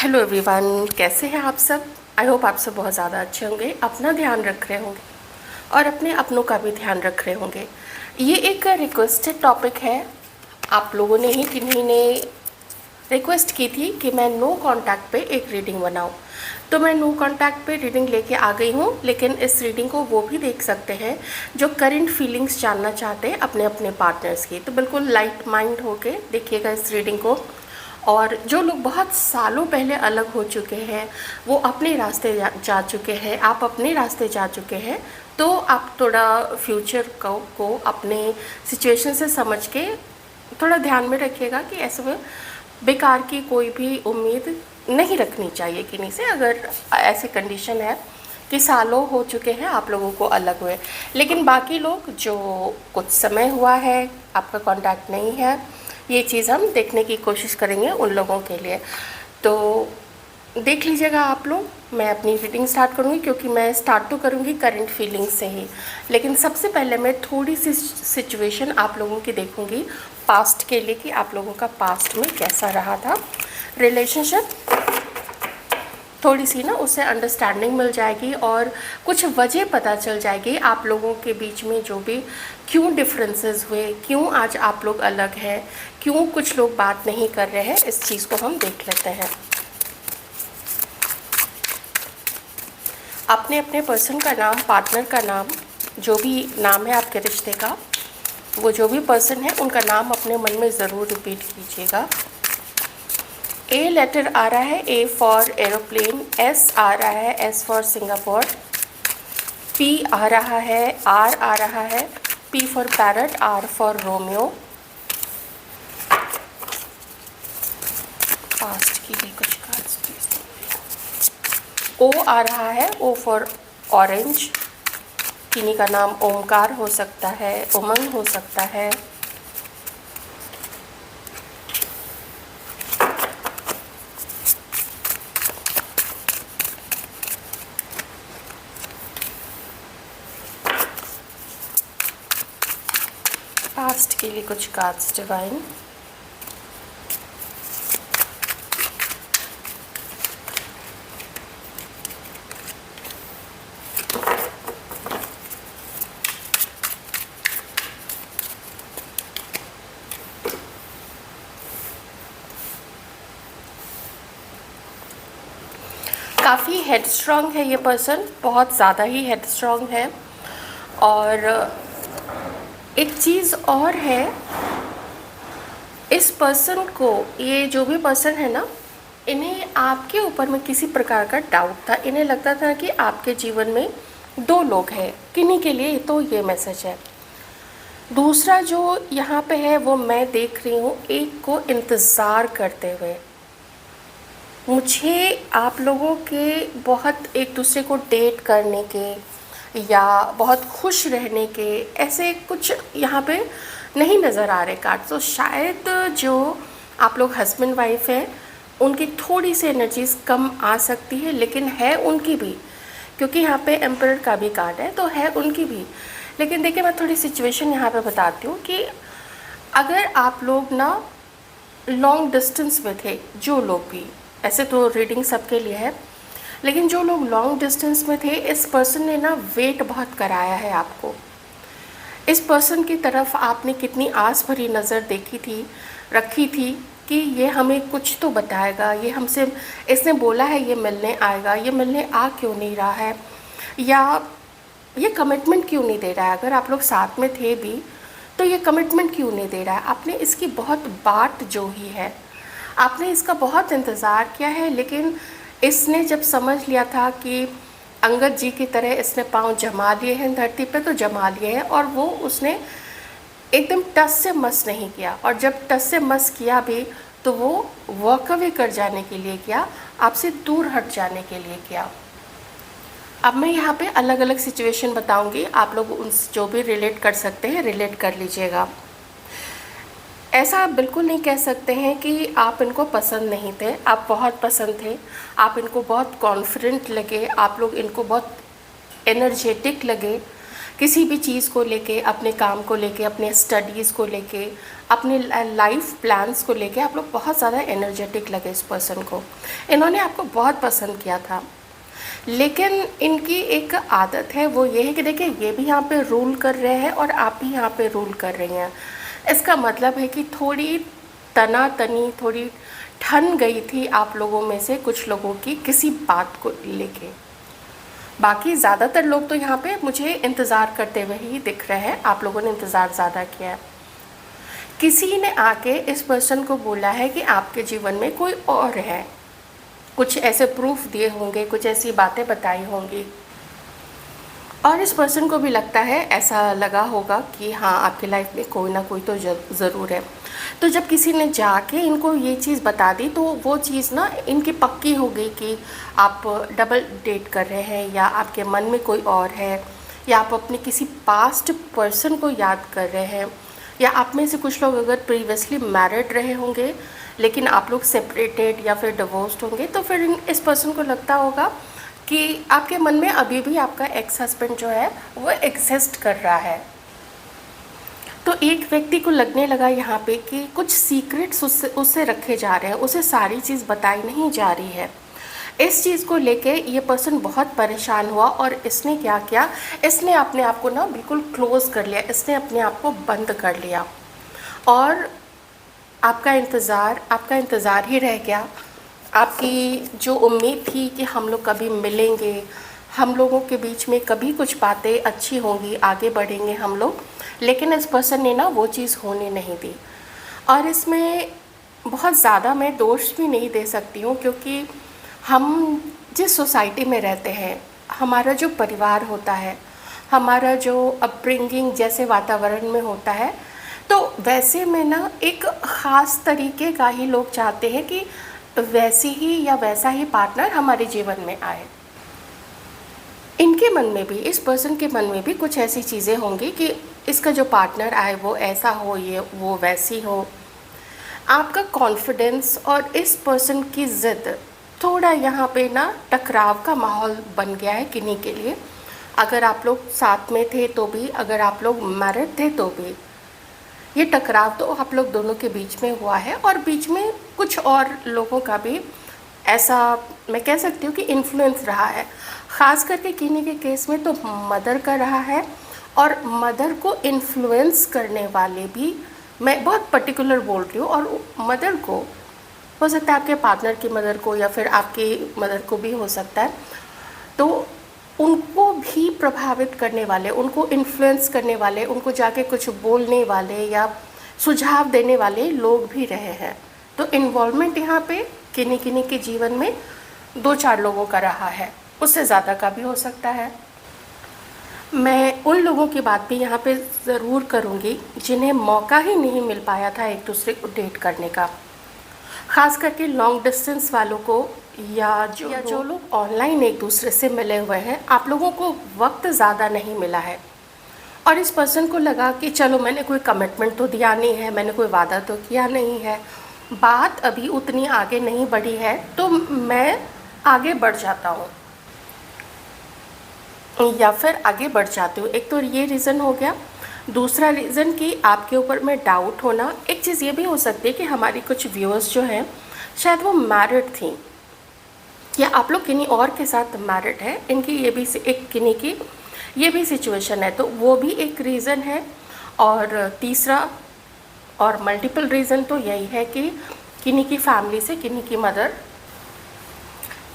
Hello everyone, कैसे हैं आप सब। आई होप आप सब बहुत ज़्यादा अच्छे होंगे, अपना ध्यान रख रहे होंगे और अपने अपनों का भी ध्यान रख रहे होंगे। ये एक रिक्वेस्टेड टॉपिक है। आप लोगों ने ही किन्हीं ने रिक्वेस्ट की थी कि मैं नो कांटेक्ट पे एक रीडिंग बनाऊं, तो मैं नो कांटेक्ट पे रीडिंग लेके आ गई हूं। लेकिन इस रीडिंग को वो भी देख सकते हैं जो करंट फीलिंग्स जानना चाहते हैं अपने अपने पार्टनर्स की। तो बिल्कुल लाइट माइंड होके देखिएगा इस रीडिंग को। और जो लोग बहुत सालों पहले अलग हो चुके हैं, वो अपने रास्ते जा चुके हैं, आप अपने रास्ते जा चुके हैं, तो आप थोड़ा फ्यूचर को अपने सिचुएशन से समझ के थोड़ा ध्यान में रखिएगा कि ऐसे में बेकार की कोई भी उम्मीद नहीं रखनी चाहिए किन्हीं से। अगर ऐसी कंडीशन है कि सालों हो चुके हैं आप लोगों को अलग हुए, लेकिन बाकी लोग जो कुछ समय हुआ है आपका कांटेक्ट नहीं है, ये चीज़ हम देखने की कोशिश करेंगे उन लोगों के लिए। तो देख लीजिएगा आप लोग। मैं अपनी रीडिंग स्टार्ट करूँगी क्योंकि मैं स्टार्ट तो करूँगी करंट फीलिंग्स से ही, लेकिन सबसे पहले मैं थोड़ी सी सिचुएशन आप लोगों की देखूँगी पास्ट के लिए कि आप लोगों का पास्ट में कैसा रहा था रिलेशनशिप। थोड़ी सी ना उससे अंडरस्टैंडिंग मिल जाएगी और कुछ वजह पता चल जाएगी आप लोगों के बीच में जो भी क्यों डिफरेंसेस हुए, क्यों आज आप लोग अलग हैं, क्यों कुछ लोग बात नहीं कर रहे हैं। इस चीज़ को हम देख लेते हैं। अपने अपने पर्सन का नाम, पार्टनर का नाम, जो भी नाम है आपके रिश्ते का, वो जो भी पर्सन है उनका नाम अपने मन में ज़रूर रिपीट कीजिएगा। ए लेटर आ रहा है, ए फॉर एरोप्लेन। एस आ रहा है, एस फॉर सिंगापुर। पी आ रहा है, आर आ रहा है, P for parrot, R for Romeo. Past की भी कुछ कार्ड्स प्लीज। ओ आ रहा है, ओ फॉर ऑरेंज। किन्हीं का नाम ओमकार हो सकता है, उमंग हो सकता है। पास्ट के लिए कुछ कार्ड्स डिवाइन। काफ़ी हेडस्ट्रॉन्ग है ये पर्सन, बहुत ज़्यादा ही हेडस्ट्रॉन्ग है। और एक चीज़ और है, इस पर्सन को, ये जो भी पर्सन है ना, इन्हें आपके ऊपर में किसी प्रकार का डाउट था। इन्हें लगता था कि आपके जीवन में दो लोग हैं। किन्हीं के लिए तो ये मैसेज है। दूसरा जो यहाँ पे है वो मैं देख रही हूँ एक को इंतज़ार करते हुए। मुझे आप लोगों के बहुत एक दूसरे को डेट करने के या बहुत खुश रहने के ऐसे कुछ यहाँ पे नहीं नज़र आ रहे कार्ड। तो शायद जो आप लोग हस्बैंड वाइफ हैं उनकी थोड़ी सी एनर्जीज कम आ सकती है, लेकिन है उनकी भी, क्योंकि यहाँ पे एम्परर का भी कार्ड है तो है उनकी भी। लेकिन देखिए मैं थोड़ी सिचुएशन यहाँ पे बताती हूँ कि अगर आप लोग ना लॉन्ग डिस्टेंस में थे, जो लोग भी, ऐसे तो रीडिंग सबके लिए है, लेकिन जो लोग लॉन्ग डिस्टेंस में थे, इस पर्सन ने ना वेट बहुत कराया है आपको। इस पर्सन की तरफ आपने कितनी आस भरी नज़र देखी थी, रखी थी कि ये हमें कुछ तो बताएगा, ये हमसे, इसने बोला है ये मिलने आएगा, ये मिलने आ क्यों नहीं रहा है, या ये कमिटमेंट क्यों नहीं दे रहा है। अगर आप लोग साथ में थे भी तो ये कमिटमेंट क्यों नहीं दे रहा है। आपने इसकी बहुत बाट जो ही है, आपने इसका बहुत इंतज़ार किया है, लेकिन इसने जब समझ लिया था कि अंगद जी की तरह इसने पाँव जमा लिए हैं धरती पे, तो जमा लिए हैं, और वो उसने एकदम टस से मस नहीं किया। और जब टस से मस किया भी तो वो वॉक अवे कर जाने के लिए किया, आपसे दूर हट जाने के लिए किया। अब मैं यहाँ पे अलग अलग सिचुएशन बताऊंगी, आप लोग उनसे जो भी रिलेट कर सकते हैं रिलेट कर लीजिएगा। ऐसा आप बिल्कुल नहीं कह सकते हैं कि आप इनको पसंद नहीं थे, आप बहुत पसंद थे, आप इनको बहुत कॉन्फिडेंट लगे, आप लोग इनको बहुत एनर्जेटिक लगे, किसी भी चीज़ को लेके, अपने काम को लेके, अपने स्टडीज़ को लेके, अपने लाइफ प्लान्स को लेके आप लोग बहुत ज़्यादा एनर्जेटिक लगे इस पर्सन को। इन्होंने आपको बहुत पसंद किया था, लेकिन इनकी एक आदत है, वो ये है कि देखिए ये भी यहाँ पे रूल कर रहे हैं और आप भी यहाँ पे रूल कर रही हैं। इसका मतलब है कि थोड़ी तनातनी, थोड़ी ठन गई थी आप लोगों में से कुछ लोगों की किसी बात को लेके। बाकी ज़्यादातर लोग तो यहाँ पे मुझे इंतज़ार करते हुए ही दिख रहे हैं, आप लोगों ने इंतज़ार ज़्यादा किया है। किसी ने आके इस पर्सन को बोला है कि आपके जीवन में कोई और है, कुछ ऐसे प्रूफ दिए होंगे, कुछ ऐसी बातें बताई होंगी, और इस पर्सन को भी लगता है, ऐसा लगा होगा कि हाँ आपकी लाइफ में कोई ना कोई तो ज़रूर है। तो जब किसी ने जाके इनको ये चीज़ बता दी तो वो चीज़ ना इनकी पक्की हो गई कि आप डबल डेट कर रहे हैं, या आपके मन में कोई और है, या आप अपने किसी पास्ट पर्सन को याद कर रहे हैं, या आप में से कुछ लोग अगर प्रीवियसली मैरिड रहे होंगे लेकिन आप लोग सेपरेटेड या फिर डिवोर्स्ड होंगे, तो फिर इस पर्सन को लगता होगा कि आपके मन में अभी भी आपका एक्स हस्बैंड जो है वो एग्जिस्ट कर रहा है। तो एक व्यक्ति को लगने लगा यहाँ पे कि कुछ सीक्रेट्स उससे रखे जा रहे हैं, उसे सारी चीज़ बताई नहीं जा रही है। इस चीज़ को लेके ये पर्सन बहुत परेशान हुआ और इसने क्या किया, इसने अपने आप को ना बिल्कुल क्लोज़ कर लिया, इसने अपने आप को बंद कर लिया और आपका इंतज़ार ही रह गया। आपकी जो उम्मीद थी कि हम लोग कभी मिलेंगे, हम लोगों के बीच में कभी कुछ बातें अच्छी होंगी, आगे बढ़ेंगे हम लोग, लेकिन इस पर्सन ने ना वो चीज़ होने नहीं दी। और इसमें बहुत ज़्यादा मैं दोष भी नहीं दे सकती हूँ, क्योंकि हम जिस सोसाइटी में रहते हैं, हमारा जो परिवार होता है, हमारा जो अपब्रिंगिंग जैसे वातावरण में होता है, तो वैसे में ना एक ख़ास तरीके का ही लोग चाहते हैं कि वैसी ही या वैसा ही पार्टनर हमारे जीवन में आए। इनके मन में भी, इस पर्सन के मन में भी कुछ ऐसी चीज़ें होंगी कि इसका जो पार्टनर आए वो ऐसा हो, ये वो वैसी हो। आपका कॉन्फिडेंस और इस पर्सन की ज़िद, थोड़ा यहाँ पे ना टकराव का माहौल बन गया है किन्हीं के लिए। अगर आप लोग साथ में थे तो भी, अगर आप लोग मैरिड थे तो भी, ये टकराव तो आप लोग दोनों के बीच में हुआ है। और बीच में कुछ और लोगों का भी ऐसा मैं कह सकती हूँ कि इन्फ्लुएंस रहा है। ख़ास करके किन्हीं के केस में तो मदर का रहा है, और मदर को इन्फ्लुएंस करने वाले भी, मैं बहुत पर्टिकुलर बोल रही हूँ, और मदर को हो सकता है आपके पार्टनर की मदर को या फिर आपकी मदर को भी हो सकता है, तो उनको भी प्रभावित करने वाले, उनको इन्फ्लुएंस करने वाले, उनको जाके कुछ बोलने वाले या सुझाव देने वाले लोग भी रहे हैं। तो इन्वॉल्वमेंट यहाँ पे किन्हीं किन्हीं के जीवन में 2-4 लोगों का रहा है, उससे ज़्यादा का भी हो सकता है। मैं उन लोगों की बात भी यहाँ पे ज़रूर करूँगी जिन्हें मौका ही नहीं मिल पाया था एक दूसरे को डेट करने का। ख़ास करके लॉन्ग डिस्टेंस वालों को, या जो लोग ऑनलाइन एक दूसरे से मिले हुए हैं, आप लोगों को वक्त ज़्यादा नहीं मिला है और इस पर्सन को लगा कि चलो मैंने कोई कमिटमेंट तो दिया नहीं है, मैंने कोई वादा तो किया नहीं है, बात अभी उतनी आगे नहीं बढ़ी है, तो मैं आगे बढ़ जाता हूँ या फिर आगे बढ़ जाती हूँ। एक तो ये रीज़न हो गया। दूसरा रीज़न कि आपके ऊपर में डाउट होना। एक चीज़ ये भी हो सकती है कि हमारी कुछ व्यूअर्स जो हैं शायद वो मैरिड थी, या आप लोग किन्हीं और के साथ मैरिड है, इनकी ये भी एक किन्हीं की ये भी सिचुएशन है, तो वो भी एक रीज़न है। और तीसरा और मल्टीपल रीज़न तो यही है कि किन्हीं की फैमिली से किन्हीं की मदर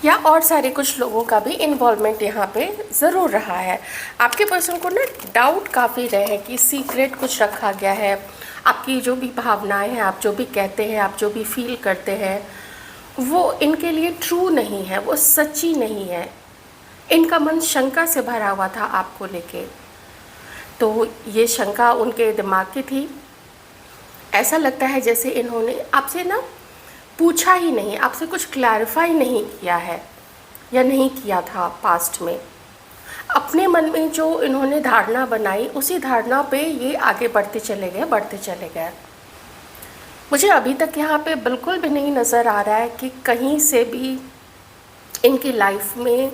या और सारे कुछ लोगों का भी इन्वॉल्वमेंट यहाँ पे ज़रूर रहा है। आपके पर्सन को ना डाउट काफ़ी रहे हैं कि सीक्रेट कुछ रखा गया है, आपकी जो भी भावनाएं हैं, आप जो भी कहते हैं, आप जो भी फील करते हैं, वो इनके लिए ट्रू नहीं है, वो सच्ची नहीं है। इनका मन शंका से भरा हुआ था आपको लेके, तो ये शंका उनके दिमाग की थी। ऐसा लगता है जैसे इन्होंने आपसे ना पूछा ही नहीं, आपसे कुछ क्लैरिफाई नहीं किया है या नहीं किया था पास्ट में। अपने मन में जो इन्होंने धारणा बनाई, उसी धारणा पे ये आगे बढ़ते चले गए। मुझे अभी तक यहाँ पे बिल्कुल भी नहीं नज़र आ रहा है कि कहीं से भी इनकी लाइफ में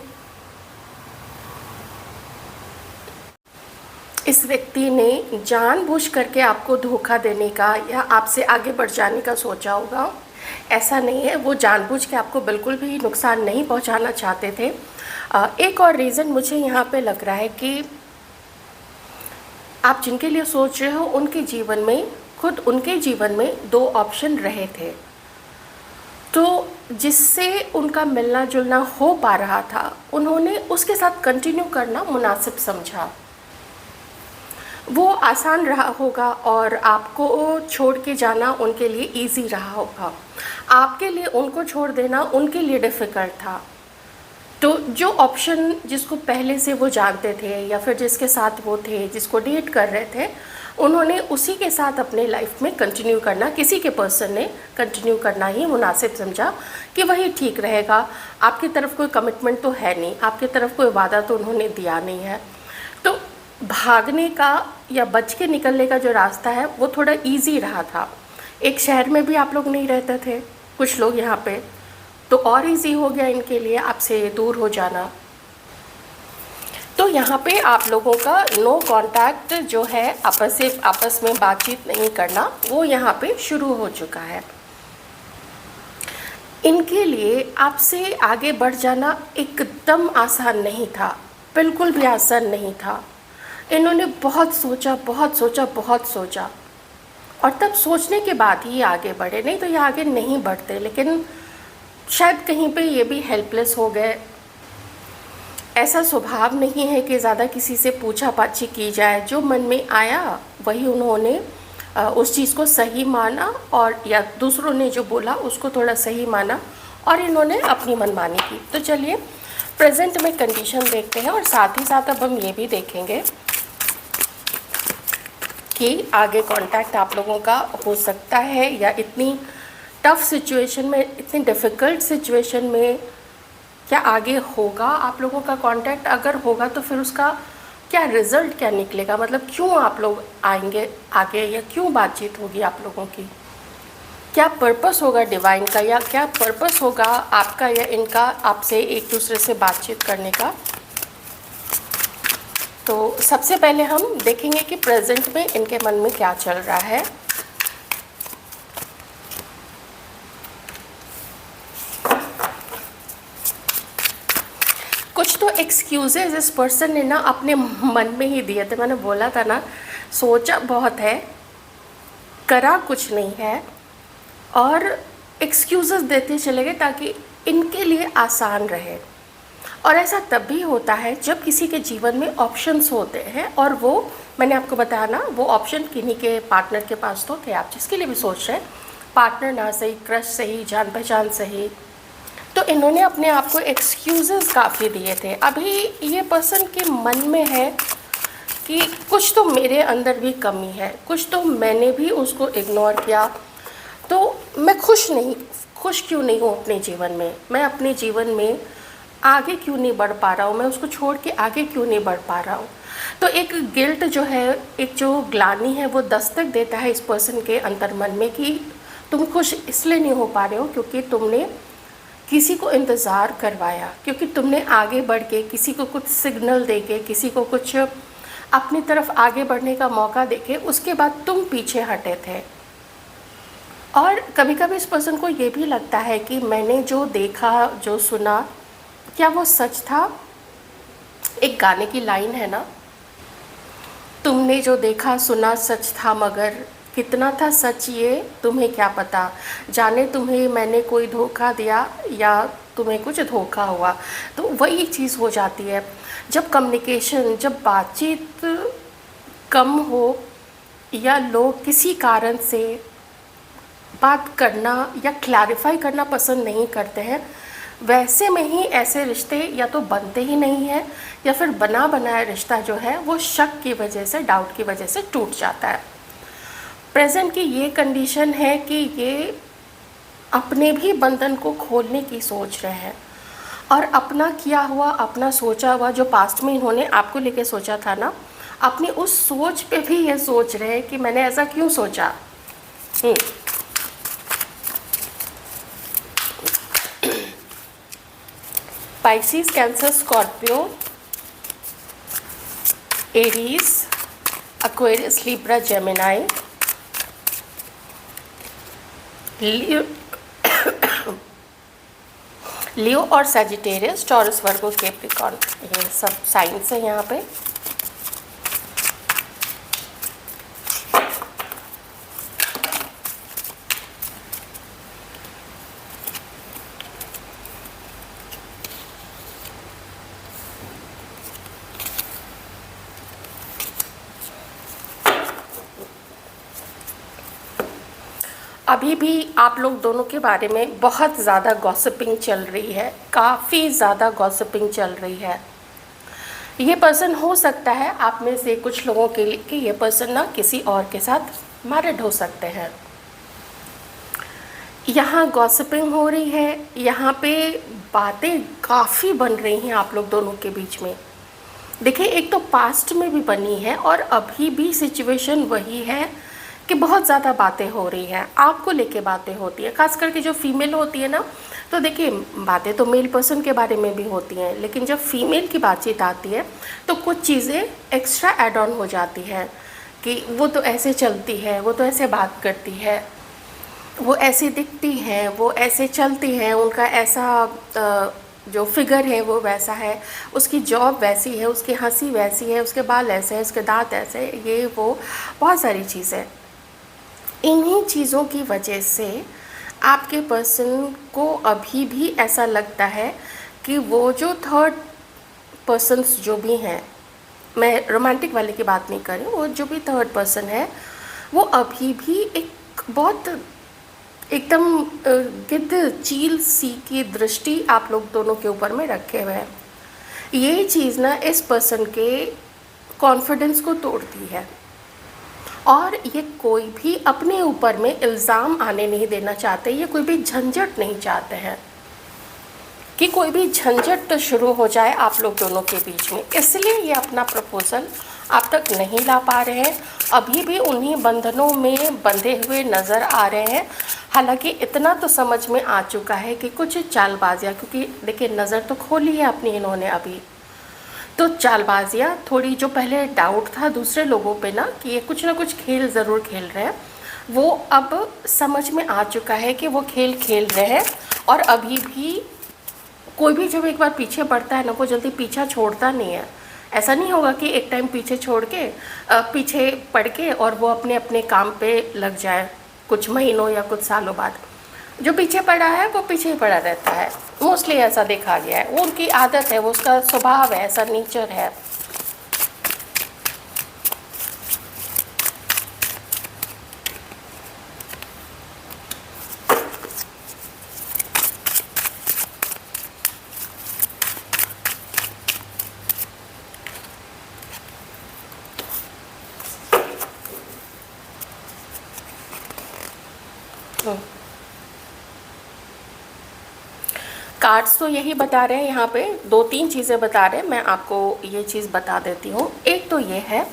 इस व्यक्ति ने जानबूझ करके आपको धोखा देने का या आपसे आगे बढ़ जाने का सोचा होगा। ऐसा नहीं है, वो जानबूझ के आपको बिल्कुल भी नुकसान नहीं पहुंचाना चाहते थे। एक और रीज़न मुझे यहाँ पे लग रहा है कि आप जिनके लिए सोच रहे हो उनके जीवन में, खुद उनके जीवन में 2 ऑप्शन रहे थे, तो जिससे उनका मिलना जुलना हो पा रहा था, उन्होंने उसके साथ कंटिन्यू करना मुनासिब समझा। वो आसान रहा होगा और आपको छोड़ के जाना उनके लिए इजी रहा होगा। आपके लिए उनको छोड़ देना उनके लिए डिफ़िकल्ट था। तो जो ऑप्शन जिसको पहले से वो जानते थे या फिर जिसके साथ वो थे, जिसको डेट कर रहे थे, उन्होंने उसी के साथ अपने लाइफ में कंटिन्यू करना, किसी के पर्सन ने कंटिन्यू करना ही मुनासिब समझा कि वही ठीक रहेगा। आपकी तरफ कोई कमिटमेंट तो है नहीं, आपकी तरफ कोई वादा तो उन्होंने दिया नहीं है। तो भागने का या बच के निकलने का जो रास्ता है वो थोड़ा इजी रहा था। एक शहर में भी आप लोग नहीं रहते थे, कुछ लोग यहाँ पे, तो और इजी हो गया इनके लिए आपसे दूर हो जाना। तो यहाँ पे आप लोगों का नो कांटेक्ट जो है, आपस में बातचीत नहीं करना, वो यहाँ पे शुरू हो चुका है। इनके लिए आपसे आगे बढ़ जाना एकदम आसान नहीं था, बिल्कुल भी आसान नहीं था। इन्होंने बहुत सोचा, बहुत सोचा, बहुत सोचा, और तब सोचने के बाद ही आगे बढ़े, नहीं तो ये आगे नहीं बढ़ते। लेकिन शायद कहीं पे ये भी हेल्पलेस हो गए। ऐसा स्वभाव नहीं है कि ज़्यादा किसी से पूछा पाछी की जाए, जो मन में आया वही उन्होंने उस चीज़ को सही माना, और या दूसरों ने जो बोला उसको थोड़ा सही माना और इन्होंने अपनी मनमानी की। तो चलिए प्रेजेंट में कंडीशन देखते हैं, और साथ ही साथ अब हम ये भी देखेंगे कि आगे कांटेक्ट आप लोगों का हो सकता है या इतनी टफ़ सिचुएशन में, इतनी डिफ़िकल्ट सिचुएशन में क्या आगे होगा आप लोगों का कांटेक्ट। अगर होगा तो फिर उसका क्या रिज़ल्ट क्या निकलेगा, मतलब क्यों आप लोग आएंगे आगे, या क्यों बातचीत होगी आप लोगों की, क्या पर्पस होगा डिवाइन का, या क्या पर्पस होगा आपका या इनका आपसे एक दूसरे से बातचीत करने का। तो सबसे पहले हम देखेंगे कि प्रेजेंट में इनके मन में क्या चल रहा है। कुछ तो एक्सक्यूजेज इस पर्सन ने ना अपने मन में ही दिए थे। मैंने बोला था ना, सोचा बहुत है, करा कुछ नहीं है, और एक्सक्यूजेस देते चले गए ताकि इनके लिए आसान रहे। और ऐसा तब भी होता है जब किसी के जीवन में ऑप्शंस होते हैं, और वो मैंने आपको बताया ना, वो ऑप्शन किन्हीं के पार्टनर के पास तो थे। आप जिसके लिए भी सोच रहे हैं, पार्टनर ना सही, क्रश सही, जान पहचान सही, तो इन्होंने अपने आप को एक्सक्यूज़ेस काफ़ी दिए थे। अभी ये पर्सन के मन में है कि कुछ तो मेरे अंदर भी कमी है, कुछ तो मैंने भी उसको इग्नोर किया, तो मैं खुश क्यों नहीं हूँ अपने जीवन में, मैं अपने जीवन में आगे क्यों नहीं बढ़ पा रहा हूँ, मैं उसको छोड़ के आगे क्यों नहीं बढ़ पा रहा हूँ। तो एक गिल्ट जो है, एक जो ग्लानि है, वो दस्तक देता है इस पर्सन के अंतर मन में कि तुम खुश इसलिए नहीं हो पा रहे हो क्योंकि तुमने किसी को इंतज़ार करवाया, क्योंकि तुमने आगे बढ़ के किसी को कुछ सिग्नल देके, किसी को कुछ अपनी तरफ आगे बढ़ने का मौका देके, उसके बाद तुम पीछे हटे थे। और कभी कभी इस पर्सन को ये भी लगता है कि मैंने जो देखा, जो सुना, क्या वो सच था। एक गाने की लाइन है ना, तुमने जो देखा सुना सच था, मगर कितना था सच ये तुम्हें क्या पता, जाने तुम्हें मैंने कोई धोखा दिया या तुम्हें कुछ धोखा हुआ। तो वही चीज़ हो जाती है जब कम्युनिकेशन, जब बातचीत कम हो, या लोग किसी कारण से बात करना या क्लैरिफाई करना पसंद नहीं करते हैं। वैसे में ही ऐसे रिश्ते या तो बनते ही नहीं हैं, या फिर बना बनाया रिश्ता जो है वो शक की वजह से, डाउट की वजह से टूट जाता है। प्रेजेंट की ये कंडीशन है कि ये अपने भी बंधन को खोलने की सोच रहे हैं, और अपना किया हुआ, अपना सोचा हुआ, जो पास्ट में इन्होंने आपको लेके सोचा था ना, अपनी उस सोच पे भी ये सोच रहे हैं कि मैंने ऐसा क्यों सोचा। Pisces, Cancer, Scorpio, Aries, Aquarius, Libra, Gemini, Leo Leo और सैजिटेरियस, टॉरस, वर्गो, कैप्रिकॉर्न, ये सब साइंस है यहाँ पे। अभी भी आप लोग दोनों के बारे में बहुत ज़्यादा गॉसिपिंग चल रही है, काफ़ी ज़्यादा गॉसिपिंग चल रही है। ये पर्सन, हो सकता है आप में से कुछ लोगों के लिए कि ये पर्सन ना किसी और के साथ मैरिड हो सकते हैं। यहाँ गॉसिपिंग हो रही है, यहाँ पे बातें काफ़ी बन रही हैं आप लोग दोनों के बीच में। देखिए, एक तो पास्ट में भी बनी है और अभी भी सिचुएशन वही है कि बहुत ज़्यादा बातें हो रही हैं, आपको लेके बातें होती हैं, खास करके जो फीमेल होती है ना। तो देखिए, बातें तो मेल पर्सन के बारे में भी होती हैं, लेकिन जब फीमेल की बातचीत आती है तो कुछ चीज़ें एक्स्ट्रा ऐड ऑन हो जाती हैं कि वो तो ऐसे चलती है, वो तो ऐसे बात करती है, वो ऐसी दिखती हैं, वो ऐसे चलती हैं, उनका ऐसा जो फिगर है वो वैसा है, उसकी जॉब वैसी है, उसकी हंसी वैसी है, उसके बाल ऐसे हैं, उसके दांत ऐसे, ये वो बहुत सारी चीज़ें। इन्हीं चीज़ों की वजह से आपके पर्सन को अभी भी ऐसा लगता है कि वो जो थर्ड पर्सन्स जो भी हैं, मैं रोमांटिक वाले की बात नहीं कर रही हूँ, वो जो भी थर्ड पर्सन है वो अभी भी एक बहुत एकदम गिद्ध चील सी की दृष्टि आप लोग दोनों के ऊपर में रखे हुए हैं। ये चीज़ ना इस पर्सन के कॉन्फिडेंस को तोड़ती है और ये कोई भी अपने ऊपर में इल्ज़ाम आने नहीं देना चाहते, ये कोई भी झंझट नहीं चाहते हैं कि कोई भी झंझट शुरू हो जाए आप लोग दोनों के बीच में, इसलिए ये अपना प्रपोज़ल आप तक नहीं ला पा रहे हैं। अभी भी उन्हीं बंधनों में बंधे हुए नज़र आ रहे हैं। हालांकि इतना तो समझ में आ चुका है कि कुछ चालबाजियाँ, क्योंकि देखिए नज़र तो खोली है अपनी इन्होंने अभी, तो चालबाजियाँ थोड़ी, जो पहले डाउट था दूसरे लोगों पे ना कि ये कुछ ना कुछ खेल ज़रूर खेल रहे हैं, वो अब समझ में आ चुका है कि वो खेल खेल रहे हैं। और अभी भी कोई भी जब एक बार पीछे पड़ता है ना, वो जल्दी पीछा छोड़ता नहीं है। ऐसा नहीं होगा कि एक टाइम पीछे छोड़ के पीछे पड़ के और वो अपने अपने काम पे लग जाए कुछ महीनों या कुछ सालों बाद। जो पीछे पड़ा है वो पीछे ही पड़ा रहता है, मोस्टली ऐसा देखा गया है। वो उनकी आदत है, वो उसका स्वभाव है, ऐसा नेचर है। कार्ड्स तो यही बता रहे हैं, यहाँ पे दो तीन चीज़ें बता रहे हैं, मैं आपको ये चीज़ बता देती हूँ। एक तो ये है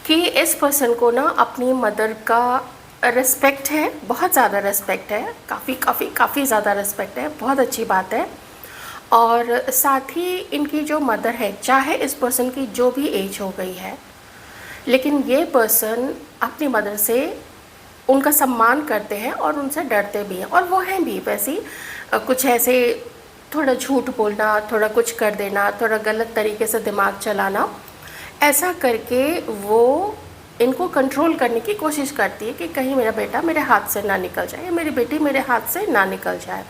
कि इस पर्सन को ना अपनी मदर का रिस्पेक्ट है, बहुत ज़्यादा रिस्पेक्ट है, काफ़ी ज़्यादा रिस्पेक्ट है, बहुत अच्छी बात है। और साथ ही इनकी जो मदर है, चाहे इस पर्सन की जो भी एज हो गई है, लेकिन ये पर्सन अपनी मदर से उनका सम्मान करते हैं और उनसे डरते भी हैं, और वो हैं भी वैसे कुछ ऐसे थोड़ा झूठ बोलना, थोड़ा कुछ कर देना, थोड़ा गलत तरीके से दिमाग चलाना, ऐसा करके वो इनको कंट्रोल करने की कोशिश करती है कि कहीं मेरा बेटा मेरे हाथ से ना निकल जाए या मेरी बेटी मेरे हाथ से ना निकल जाए।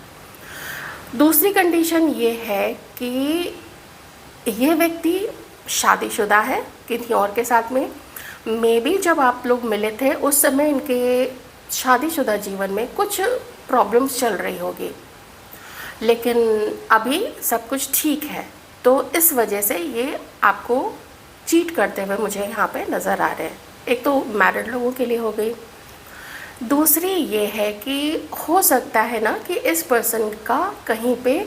दूसरी कंडीशन ये है कि ये व्यक्ति शादीशुदा है किसी और के साथ में। मे बी जब आप लोग मिले थे उस समय इनके शादीशुदा जीवन में कुछ प्रॉब्लम्स चल रही होगी, लेकिन अभी सब कुछ ठीक है, तो इस वजह से ये आपको चीट करते हुए मुझे यहाँ पे नज़र आ रहे हैं। एक तो मैरिड लोगों के लिए हो गई, दूसरी ये है कि हो सकता है ना कि इस पर्सन का कहीं पे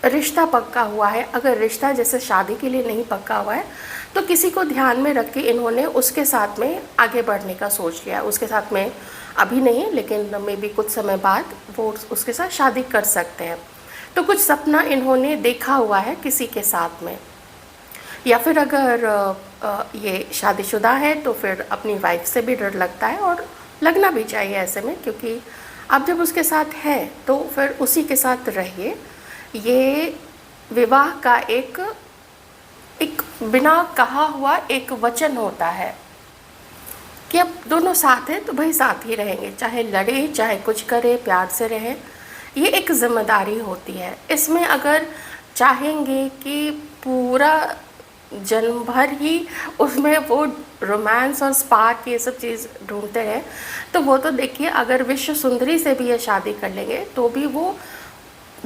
रिश्ता पक्का हुआ है। अगर रिश्ता जैसे शादी के लिए नहीं पक्का हुआ है तो किसी को ध्यान में रख के इन्होंने उसके साथ में आगे बढ़ने का सोच लिया। उसके साथ में अभी नहीं, लेकिन मे बी कुछ समय बाद वो उसके साथ शादी कर सकते हैं। तो कुछ सपना इन्होंने देखा हुआ है किसी के साथ में, या फिर अगर ये शादीशुदा है तो फिर अपनी वाइफ से भी डर लगता है, और लगना भी चाहिए ऐसे में, क्योंकि आप जब उसके साथ हैं तो फिर उसी के साथ रहिए। ये विवाह का एक एक बिना कहा हुआ एक वचन होता है कि अब दोनों साथ हैं तो भाई साथ ही रहेंगे, चाहे लड़े चाहे कुछ करे, प्यार से रहें। ये एक जिम्मेदारी होती है। इसमें अगर चाहेंगे कि पूरा जन्म भर ही उसमें वो रोमांस और स्पार्क ये सब चीज़ ढूंढते रहे, तो वो तो देखिए, अगर विश्व सुंदरी से भी ये शादी कर लेंगे तो भी वो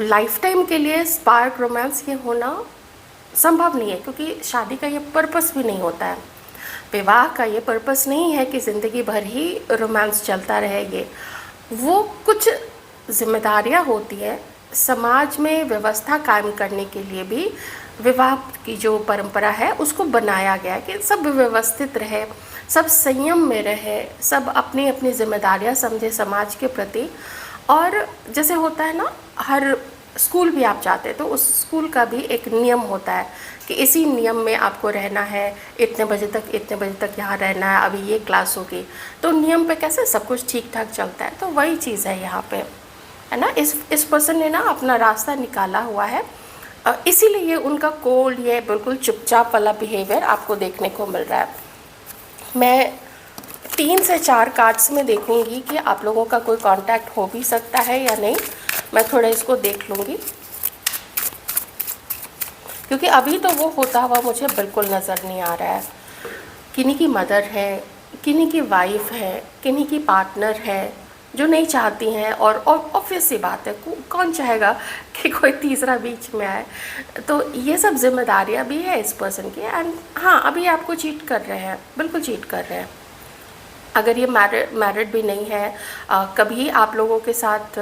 लाइफ टाइम के लिए स्पार्क रोमांस ये होना संभव नहीं है, क्योंकि शादी का ये पर्पस भी नहीं होता है। विवाह का ये पर्पस नहीं है कि ज़िंदगी भर ही रोमांस चलता रहे। ये वो कुछ जिम्मेदारियां होती है। समाज में व्यवस्था कायम करने के लिए भी विवाह की जो परंपरा है उसको बनाया गया है कि सब व्यवस्थित रहे, सब संयम में रहे, सब अपनी अपनी जिम्मेदारियां समझे समाज के प्रति। और जैसे होता है ना, हर स्कूल भी आप जाते हैं तो उस स्कूल का भी एक नियम होता है कि इसी नियम में आपको रहना है, इतने बजे तक यहाँ रहना है, अभी ये क्लास होगी, तो नियम पे कैसे सब कुछ ठीक ठाक चलता है। तो वही चीज़ है यहाँ पे, है ना। इस पर्सन ने ना अपना रास्ता निकाला हुआ है, इसीलिए ये उनका कोल्ड, ये बिल्कुल चुपचाप वाला बिहेवियर आपको देखने को मिल रहा है। मैं 3 से 4 कार्ड्स में देखूंगी कि आप लोगों का कोई कांटेक्ट हो भी सकता है या नहीं। मैं थोड़ा इसको देख लूँगी, क्योंकि अभी तो वो होता हुआ मुझे बिल्कुल नज़र नहीं आ रहा है। किन्हीं की मदर है, किन्हीं की वाइफ है, किन्हीं की पार्टनर है जो नहीं चाहती हैं, और ऑब्वियस सी बात है, कौन चाहेगा कि कोई तीसरा बीच में आए। तो ये सब जिम्मेदारियां भी है इस पर्सन की। एंड हाँ, अभी आपको चीट कर रहे हैं, बिल्कुल चीट कर रहे हैं। अगर ये मैरिड भी नहीं है, कभी आप लोगों के साथ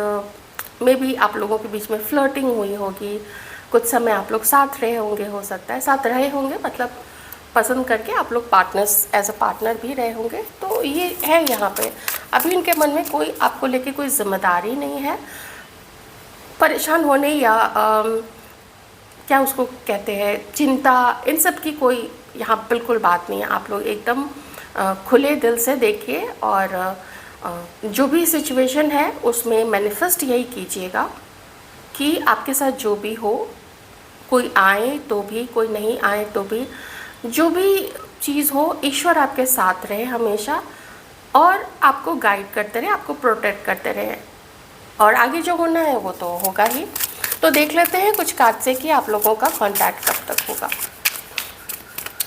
में भी आप लोगों के बीच में फ्लर्टिंग हुई होगी, कुछ समय आप लोग साथ रहे होंगे, हो सकता है साथ रहे होंगे, मतलब पसंद करके आप लोग पार्टनर्स, एज अ पार्टनर भी रहे होंगे। तो ये है यहाँ पे। अभी इनके मन में कोई आपको लेके कोई जिम्मेदारी नहीं है, परेशान होने या क्या उसको कहते हैं, चिंता, इन सब की कोई यहाँ बिल्कुल बात नहीं है। आप लोग एकदम खुले दिल से देखिए, और जो भी सिचुएशन है उसमें मैनिफेस्ट यही कीजिएगा कि आपके साथ जो भी हो, कोई आए तो भी, कोई नहीं आए तो भी, जो भी चीज़ हो, ईश्वर आपके साथ रहे हमेशा, और आपको गाइड करते रहे, आपको प्रोटेक्ट करते रहे, और आगे जो होना है वो तो होगा ही। तो देख लेते हैं कुछ कार्ड से कि आप लोगों का कांटेक्ट कब तक होगा,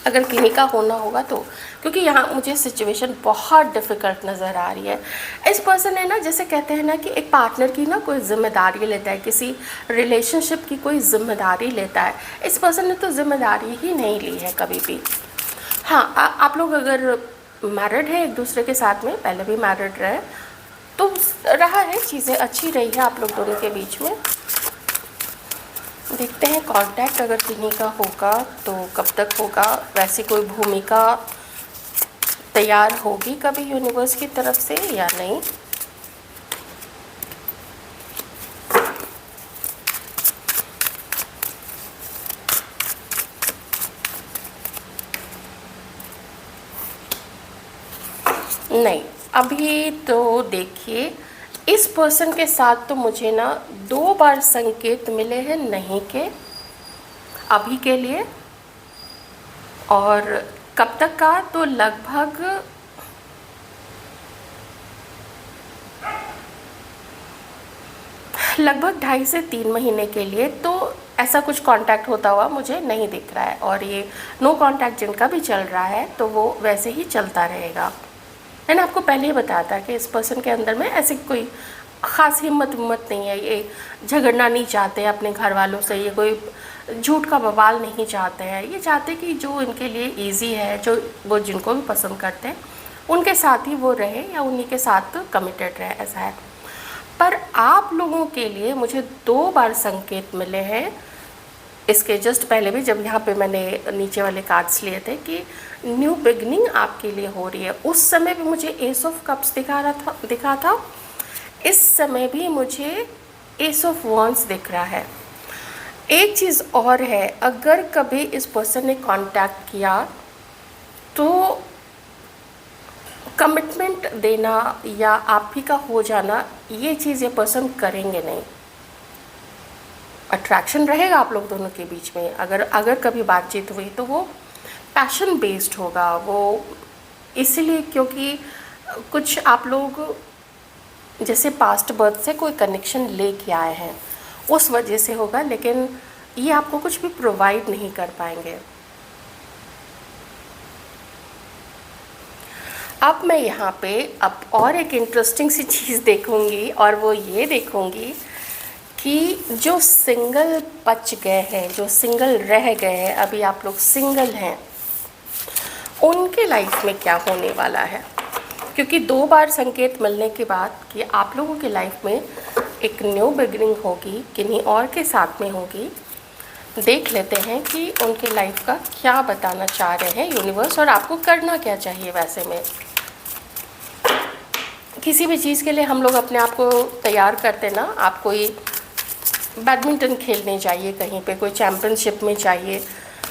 अगर किन्हीं का होना होगा तो, क्योंकि यहाँ मुझे सिचुएशन बहुत डिफ़िकल्ट नज़र आ रही है। इस पर्सन है ना, जैसे कहते हैं ना कि एक पार्टनर की ना कोई जिम्मेदारी लेता है, किसी रिलेशनशिप की कोई जिम्मेदारी लेता है। इस पर्सन ने तो जिम्मेदारी ही नहीं ली है कभी भी। हाँ, आप लोग अगर मैरिड है एक दूसरे के साथ में, पहले भी मैरिड रहे तो रहा है, चीज़ें अच्छी रही है आप लोग दोनों के बीच में। देखते हैं कांटेक्ट अगर किन्हीं का होगा तो कब तक होगा। वैसी कोई भूमिका तैयार होगी कभी यूनिवर्स की तरफ से या नहीं। नहीं, अभी तो देखिए, इस पर्सन के साथ तो मुझे ना 2 बार संकेत मिले हैं नहीं के, अभी के लिए। और कब तक का, तो लगभग लगभग 2.5 से 3 महीने के लिए तो ऐसा कुछ कांटेक्ट होता हुआ मुझे नहीं दिख रहा है। और ये नो कांटेक्ट जिनका भी चल रहा है तो वो वैसे ही चलता रहेगा। मैंने आपको पहले ही बताया था कि इस पर्सन के अंदर में ऐसी कोई ख़ास हिम्मत नहीं है। ये झगड़ना नहीं चाहते अपने घर वालों से, ये कोई झूठ का बवाल नहीं चाहते हैं। ये चाहते कि जो इनके लिए इजी है, जो वो जिनको भी पसंद करते हैं उनके साथ ही वो रहे या उन्हीं के साथ कमिटेड रहे, ऐसा है। पर आप लोगों के लिए मुझे 2 बार संकेत मिले हैं। इसके जस्ट पहले भी जब यहाँ पे मैंने नीचे वाले कार्ड्स लिए थे कि न्यू बिगनिंग आपके लिए हो रही है, उस समय भी मुझे एस ऑफ कप्स दिखा था। इस समय भी मुझे एस ऑफ वॉन्ड्स दिख रहा है। एक चीज़ और है, अगर कभी इस पर्सन ने कांटेक्ट किया तो कमिटमेंट देना या आप ही का हो जाना, ये चीज़ ये पर्सन करेंगे नहीं। अट्रैक्शन रहेगा आप लोग दोनों के बीच में, अगर अगर कभी बातचीत हुई तो वो पैशन बेस्ड होगा, वो इसीलिए क्योंकि कुछ आप लोग जैसे पास्ट बर्थ से कोई कनेक्शन लेके आए हैं, उस वजह से होगा, लेकिन ये आपको कुछ भी प्रोवाइड नहीं कर पाएंगे। अब मैं यहाँ पे अब और एक इंटरेस्टिंग सी चीज़ देखूँगी, और वो ये देखूँगी कि जो सिंगल बच गए हैं, जो सिंगल रह गए हैं, अभी आप लोग सिंगल हैं, उनके लाइफ में क्या होने वाला है। क्योंकि 2 बार संकेत मिलने के बाद कि आप लोगों की लाइफ में एक न्यू बिगिनिंग होगी, किन्हीं और के साथ में होगी। देख लेते हैं कि उनके लाइफ का क्या बताना चाह रहे हैं यूनिवर्स, और आपको करना क्या चाहिए। वैसे में किसी भी चीज़ के लिए हम लोग अपने आप को तैयार करते ना, आप कोई बैडमिंटन खेलने जाइए, कहीं पे कोई चैम्पियनशिप में जाइए,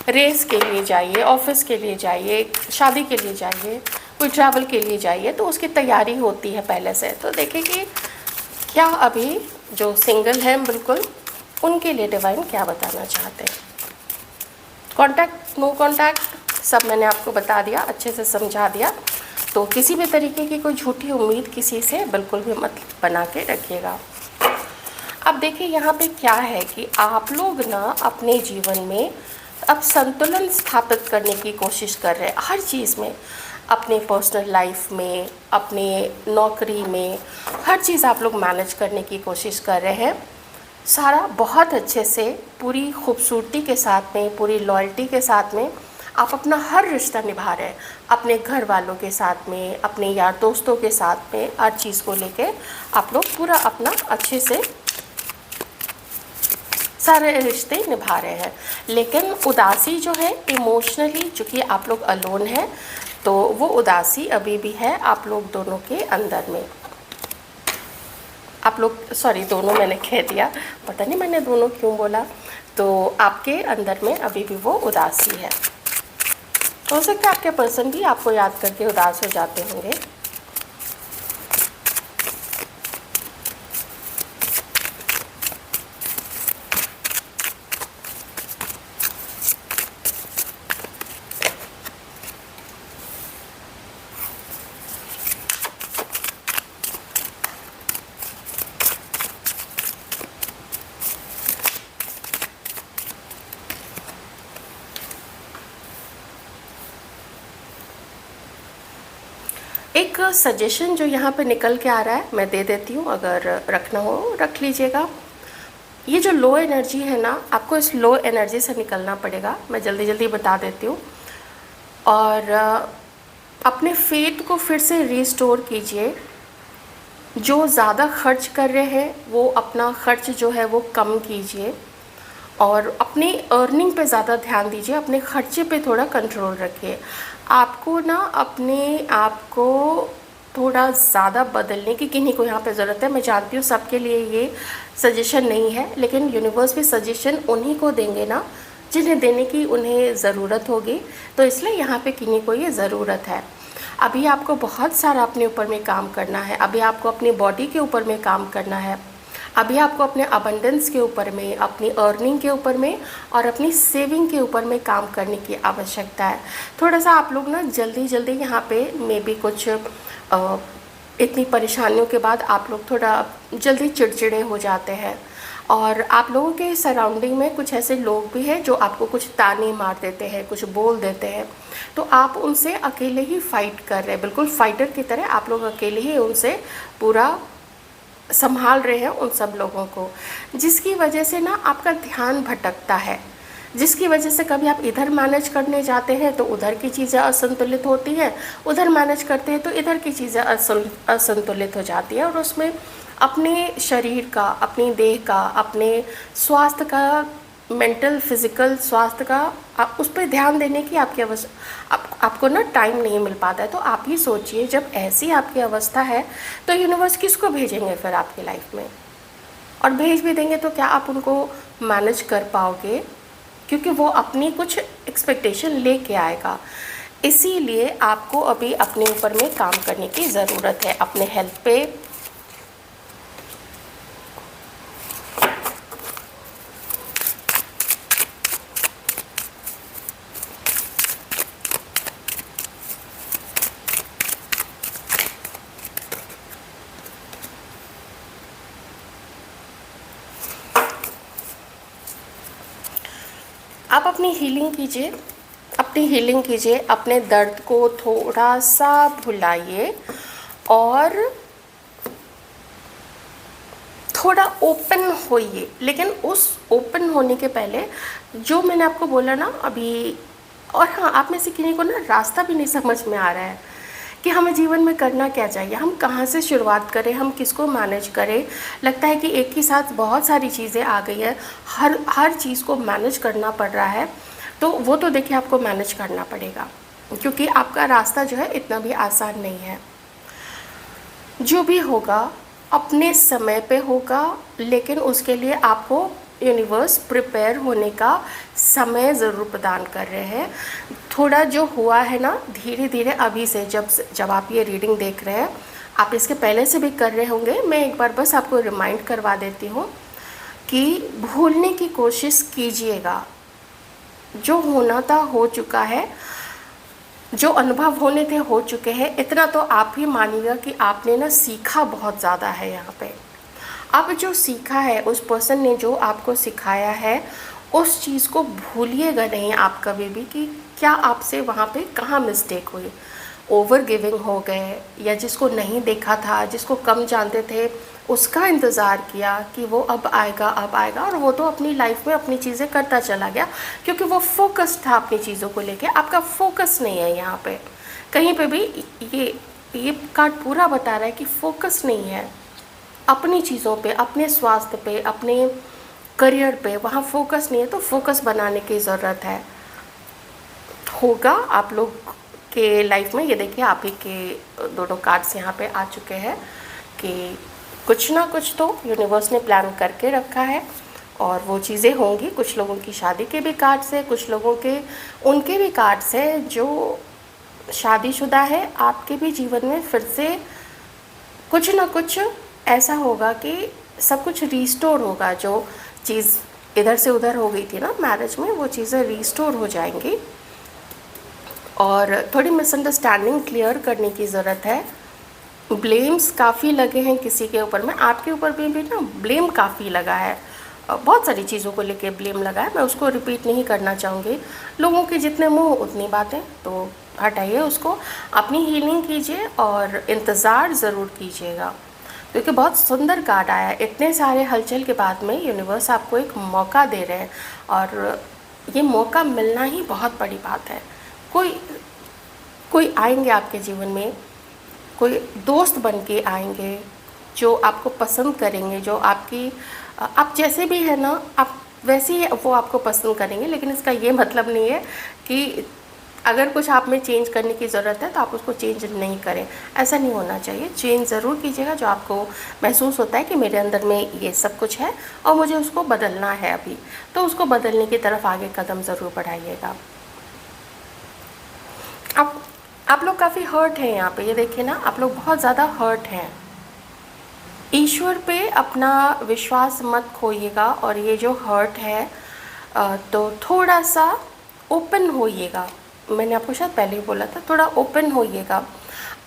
रेस के लिए जाइए, ऑफिस के लिए जाइए, शादी के लिए जाइए, कोई ट्रैवल के लिए जाइए, तो उसकी तैयारी होती है पहले से। तो देखिए कि क्या अभी जो सिंगल हैं बिल्कुल, उनके लिए डिवाइन क्या बताना चाहते हैं। कॉन्टैक्ट, नो कॉन्टैक्ट, सब मैंने आपको बता दिया, अच्छे से समझा दिया। तो किसी भी तरीके की कोई झूठी उम्मीद किसी से बिल्कुल भी मत बना के रखिएगा। अब देखिए यहाँ पे क्या है कि आप लोग ना अपने जीवन में अब संतुलन स्थापित करने की कोशिश कर रहे हैं हर चीज़ में, अपने पर्सनल लाइफ में, अपने नौकरी में, हर चीज़ आप लोग मैनेज करने की कोशिश कर रहे हैं। सारा बहुत अच्छे से, पूरी खूबसूरती के साथ में, पूरी लॉयल्टी के साथ में आप अपना हर रिश्ता निभा रहे हैं, अपने घर वालों के साथ में, अपने यार दोस्तों के साथ में, हर चीज़ को लेके आप लोग पूरा अपना अच्छे से सारे रिश्ते निभा रहे हैं। लेकिन उदासी जो है इमोशनली, चूँकि आप लोग अलोन हैं, तो वो उदासी अभी भी है आप लोग दोनों के अंदर में। आप लोग, सॉरी दोनों मैंने कह दिया, पता नहीं मैंने दोनों क्यों बोला। तो आपके अंदर में अभी भी वो उदासी है। हो सकता है आपके पर्सन भी आपको याद करके उदास हो जाते होंगे। एक सजेशन जो यहाँ पे निकल के आ रहा है मैं दे देती हूँ, अगर रखना हो रख लीजिएगा। ये जो लो एनर्जी है ना, आपको इस लो एनर्जी से निकलना पड़ेगा, मैं जल्दी जल्दी बता देती हूँ। और अपने फेथ को फिर से रिस्टोर कीजिए। जो ज़्यादा खर्च कर रहे हैं वो अपना खर्च जो है वो कम कीजिए, और अपनी अर्निंग पे ज़्यादा ध्यान दीजिए, अपने खर्चे पे थोड़ा कंट्रोल रखिए। आपको ना अपने आप को थोड़ा ज़्यादा बदलने की किन्हीं को यहाँ पे ज़रूरत है। मैं जानती हूँ सबके लिए ये सजेशन नहीं है, लेकिन यूनिवर्स भी सजेशन उन्हीं को देंगे ना जिन्हें देने की उन्हें ज़रूरत होगी। तो इसलिए यहाँ पे किन्हीं को ये ज़रूरत है। अभी आपको बहुत सारा अपने ऊपर में काम करना है, अभी आपको अपनी बॉडी के ऊपर में काम करना है, अभी आपको अपने अबंडेंस के ऊपर में, अपनी अर्निंग के ऊपर में और अपनी सेविंग के ऊपर में काम करने की आवश्यकता है। थोड़ा सा आप लोग ना जल्दी जल्दी यहाँ पे मे बी कुछ इतनी परेशानियों के बाद आप लोग थोड़ा जल्दी चिड़चिड़े हो जाते हैं, और आप लोगों के सराउंडिंग में कुछ ऐसे लोग भी हैं जो आपको कुछ ताने मार देते हैं, कुछ बोल देते हैं, तो आप उनसे अकेले ही फाइट कर रहे हैं, बिल्कुल फाइटर की तरह आप लोग अकेले ही उनसे पूरा संभाल रहे हैं उन सब लोगों को, जिसकी वजह से ना आपका ध्यान भटकता है, जिसकी वजह से कभी आप इधर मैनेज करने जाते हैं तो उधर की चीज़ें असंतुलित होती हैं, उधर मैनेज करते हैं तो इधर की चीज़ें असंतुलित हो जाती है, और उसमें अपने शरीर का, अपनी देह का, अपने स्वास्थ्य का, मेंटल फिज़िकल स्वास्थ्य का आप उस पर ध्यान देने की आपकी आपको ना टाइम नहीं मिल पाता है। तो आप ही सोचिए, जब ऐसी आपकी अवस्था है तो यूनिवर्स किसको भेजेंगे फिर आपकी लाइफ में, और भेज भी देंगे तो क्या आप उनको मैनेज कर पाओगे, क्योंकि वो अपनी कुछ एक्सपेक्टेशन लेके आएगा। इसीलिए आपको अभी अपने ऊपर में काम करने की ज़रूरत है, अपने हेल्थ पे। आप अपनी हीलिंग कीजिए, अपने दर्द को थोड़ा सा भुलाइए और थोड़ा ओपन होइए। लेकिन उस ओपन होने के पहले जो मैंने आपको बोला ना अभी, और हाँ, आप में से किसी को ना रास्ता भी नहीं समझ में आ रहा है कि हमें जीवन में करना क्या चाहिए, हम कहाँ से शुरुआत करें, हम किसको मैनेज करें। लगता है कि एक ही साथ बहुत सारी चीज़ें आ गई है, हर चीज़ को मैनेज करना पड़ रहा है। तो वो तो देखिए आपको मैनेज करना पड़ेगा, क्योंकि आपका रास्ता जो है इतना भी आसान नहीं है। जो भी होगा अपने समय पे होगा, लेकिन उसके लिए आपको यूनिवर्स प्रिपेयर होने का समय ज़रूर प्रदान कर रहे हैं। थोड़ा जो हुआ है ना, धीरे धीरे अभी से जब आप ये रीडिंग देख रहे हैं, आप इसके पहले से भी कर रहे होंगे, मैं एक बार बस आपको रिमाइंड करवा देती हूँ कि भूलने की कोशिश कीजिएगा। जो होना था हो चुका है, जो अनुभव होने थे हो चुके हैं। इतना तो आप ही मानिएगा कि आपने ना सीखा बहुत ज़्यादा है यहाँ पे। अब जो सीखा है, उस पर्सन ने जो आपको सिखाया है, उस चीज़ को भूलिएगा नहीं आप कभी भी कि क्या आपसे वहाँ पे कहाँ मिस्टेक हुई। ओवर गिविंग हो गए, या जिसको नहीं देखा था, जिसको कम जानते थे, उसका इंतज़ार किया कि वो अब आएगा, और वो तो अपनी लाइफ में अपनी चीज़ें करता चला गया, क्योंकि वो फोकस था अपनी चीज़ों को लेके। आपका फोकस नहीं है यहाँ पे कहीं पे भी। ये कार्ड पूरा बता रहा है कि फोकस नहीं है अपनी चीज़ों पे, अपने स्वास्थ्य पे, अपने करियर पे, वहाँ फोकस नहीं है। तो फोकस बनाने की ज़रूरत है, होगा आप लोग के लाइफ में। ये देखिए आप ही के दोनों कार्ड्स यहाँ पे आ चुके हैं कि कुछ ना कुछ तो यूनिवर्स ने प्लान करके रखा है, और वो चीज़ें होंगी। कुछ लोगों की शादी के भी कार्ड्स है, कुछ लोगों के उनके भी कार्ड्स है जो शादीशुदा है। आपके भी जीवन में फिर से कुछ ना कुछ ऐसा होगा कि सब कुछ रीस्टोर होगा। जो चीज़ इधर से उधर हो गई थी ना मैरिज में, वो चीज़ें रीस्टोर हो जाएंगी। और थोड़ी मिसअंडरस्टैंडिंग क्लियर करने की ज़रूरत है। ब्लेम्स काफ़ी लगे हैं किसी के ऊपर में, आपके ऊपर भी ना ब्लेम काफ़ी लगा है। बहुत सारी चीज़ों को लेके ब्लेम लगा है, मैं उसको रिपीट नहीं करना चाहूँगी। लोगों के जितने मुंह उतनी बातें, तो हटाइए उसको, अपनी हीलिंग कीजिए और इंतज़ार ज़रूर कीजिएगा, क्योंकि बहुत सुंदर कार्ड आया है। इतने सारे हलचल के बाद में यूनिवर्स आपको एक मौका दे रहे हैं, और ये मौका मिलना ही बहुत बड़ी बात है। कोई आएंगे आपके जीवन में, कोई दोस्त बन के आएंगे जो आपको पसंद करेंगे, जो आप जैसे भी है ना, आप वैसे ही वो आपको पसंद करेंगे। लेकिन इसका ये मतलब नहीं है कि अगर कुछ आप में चेंज करने की ज़रूरत है तो आप उसको चेंज नहीं करें, ऐसा नहीं होना चाहिए। चेंज ज़रूर कीजिएगा जो आपको महसूस होता है कि मेरे अंदर में ये सब कुछ है और मुझे उसको बदलना है अभी, तो उसको बदलने की तरफ आगे कदम ज़रूर बढ़ाइएगा। आप लोग काफ़ी हर्ट हैं यहाँ पे, ये देखिए ना, आप लोग बहुत ज़्यादा हर्ट हैं। ईश्वर पे अपना विश्वास मत खोइएगा, और ये जो हर्ट है तो थोड़ा सा ओपन होइएगा। मैंने आपको शायद पहले ही बोला था, थोड़ा ओपन होइएगा।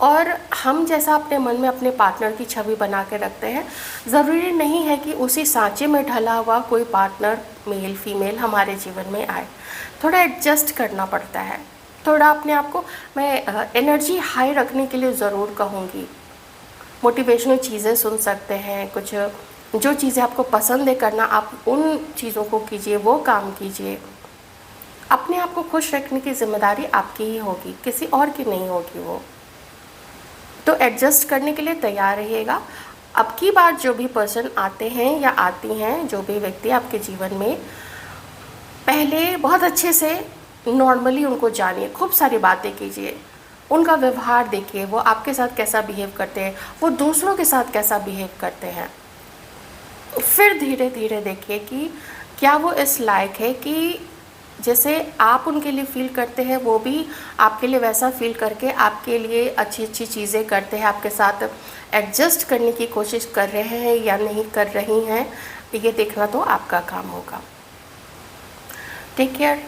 और हम जैसा अपने मन में अपने पार्टनर की छवि बना के रखते हैं, ज़रूरी नहीं है कि उसी सांचे में ढला हुआ कोई पार्टनर मेल फीमेल हमारे जीवन में आए। थोड़ा एडजस्ट करना पड़ता है। थोड़ा अपने आप को मैं एनर्जी हाई रखने के लिए ज़रूर कहूँगी। मोटिवेशनल चीज़ें सुन सकते हैं, कुछ जो चीज़ें आपको पसंद है करना, आप उन चीज़ों को कीजिए, वो काम कीजिए। अपने आप को खुश रखने की जिम्मेदारी आपकी ही होगी, किसी और की नहीं होगी वो। तो एडजस्ट करने के लिए तैयार रहिएगा। अब की बार जो भी पर्सन आते हैं या आती हैं, जो भी व्यक्ति आपके जीवन में, पहले बहुत अच्छे से नॉर्मली उनको जानिए, खूब सारी बातें कीजिए, उनका व्यवहार देखिए, वो आपके साथ कैसा बिहेव करते हैं, वो दूसरों के साथ कैसा बिहेव करते हैं। फिर धीरे धीरे देखिए कि क्या वो इस लायक है कि जैसे आप उनके लिए फ़ील करते हैं वो भी आपके लिए वैसा फ़ील करके आपके लिए अच्छी अच्छी चीज़ें करते हैं, आपके साथ एडजस्ट करने की कोशिश कर रहे हैं या नहीं कर रही हैं, ये देखना तो आपका काम होगा। Take care.